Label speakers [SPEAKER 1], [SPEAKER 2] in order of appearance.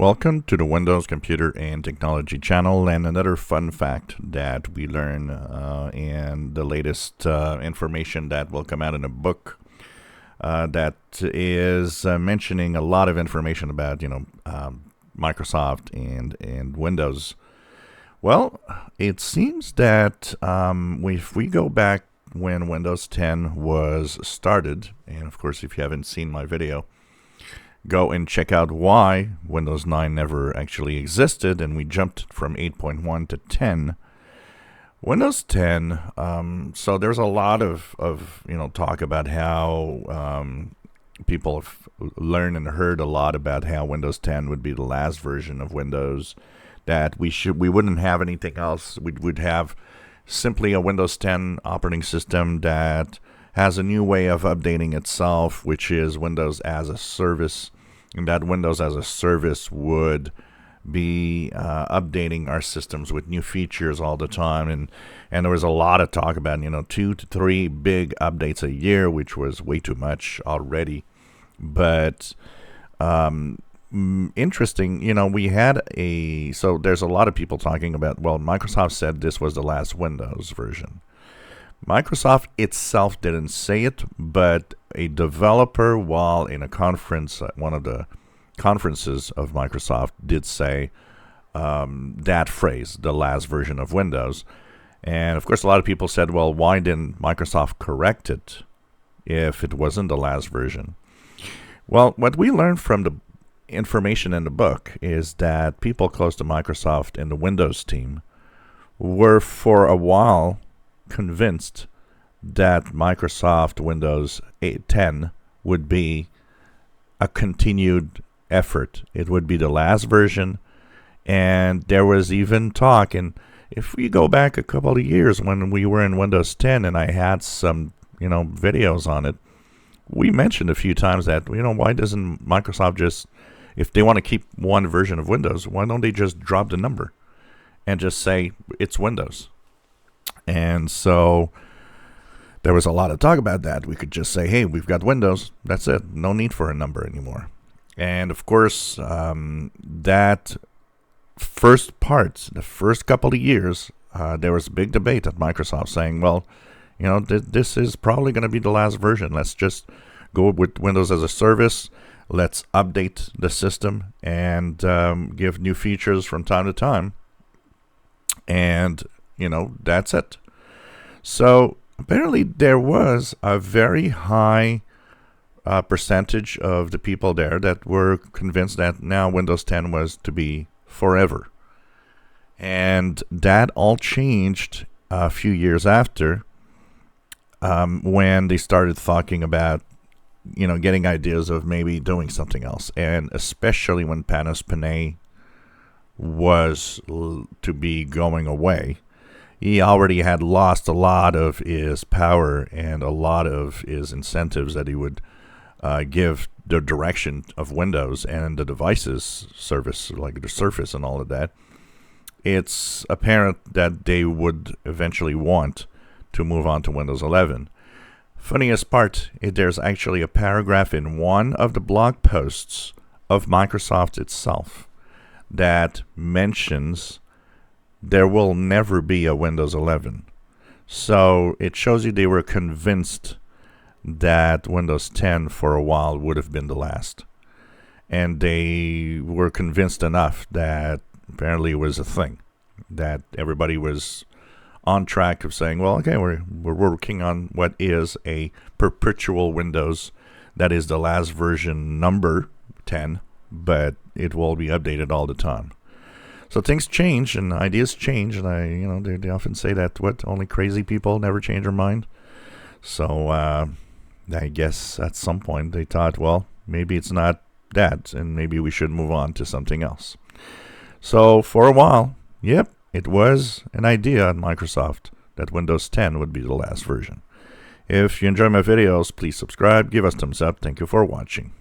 [SPEAKER 1] Welcome to the Windows Computer and Technology channel, and another fun fact that we learn and the latest information that will come out in a book that is mentioning a lot of information about Microsoft and Windows. Well, it seems that if we go back when Windows 10 was started, and of course if you haven't seen my video, go and check out why Windows 9 never actually existed and we jumped from 8.1 to 10. Windows 10, so there's a lot of talk about how people have learned and heard a lot about how Windows 10 would be the last version of Windows, that we wouldn't have anything else. We would have simply a Windows 10 operating system that has a new way of updating itself, which is Windows as a service, and that Windows as a service would be updating our systems with new features all the time. And there was a lot of talk about 2 to 3 big updates a year, which was way too much already. But interesting, we had so there's a lot of people talking about, well, Microsoft said this was the last Windows version. Microsoft itself didn't say it, but a developer, while in a conference, one of the conferences of Microsoft, did say that phrase, the last version of Windows. And of course, a lot of people said, well, why didn't Microsoft correct it if it wasn't the last version? Well, what we learned from the information in the book is that people close to Microsoft and the Windows team were for a while convinced that Microsoft Windows 10 would be a continued effort. It would be the last version, and there was even talk, and if we go back a couple of years when we were in Windows 10 and I had some videos on it, we mentioned a few times that why doesn't Microsoft just, if they want to keep one version of Windows, why don't they just drop the number and just say it's Windows? And so there was a lot of talk about that. We could just say, hey, we've got Windows. That's it. No need for a number anymore. And of course, that first part, the first couple of years, there was a big debate at Microsoft saying, well, this is probably going to be the last version. Let's just go with Windows as a service. Let's update the system and give new features from time to time. And that's it. So apparently there was a very high percentage of the people there that were convinced that now Windows 10 was to be forever. And that all changed a few years after when they started talking about, getting ideas of maybe doing something else. And especially when Panos Panay was to be going away. He already had lost a lot of his power and a lot of his incentives that he would give the direction of Windows and the devices service, like the Surface and all of that. It's apparent that they would eventually want to move on to Windows 11. Funniest part, there's actually a paragraph in one of the blog posts of Microsoft itself that mentions there will never be a Windows 11. So it shows you they were convinced that Windows 10 for a while would have been the last. And they were convinced enough that apparently it was a thing, that everybody was on track of saying, well, okay, we're working on what is a perpetual Windows. That is the last version, number 10, but it will be updated all the time. So things change and ideas change, and they often say that only crazy people never change their mind. So I guess at some point they thought, well, maybe it's not that, and maybe we should move on to something else. So for a while, yep, it was an idea at Microsoft that Windows 10 would be the last version. If you enjoy my videos, please subscribe, give us a thumbs up. Thank you for watching.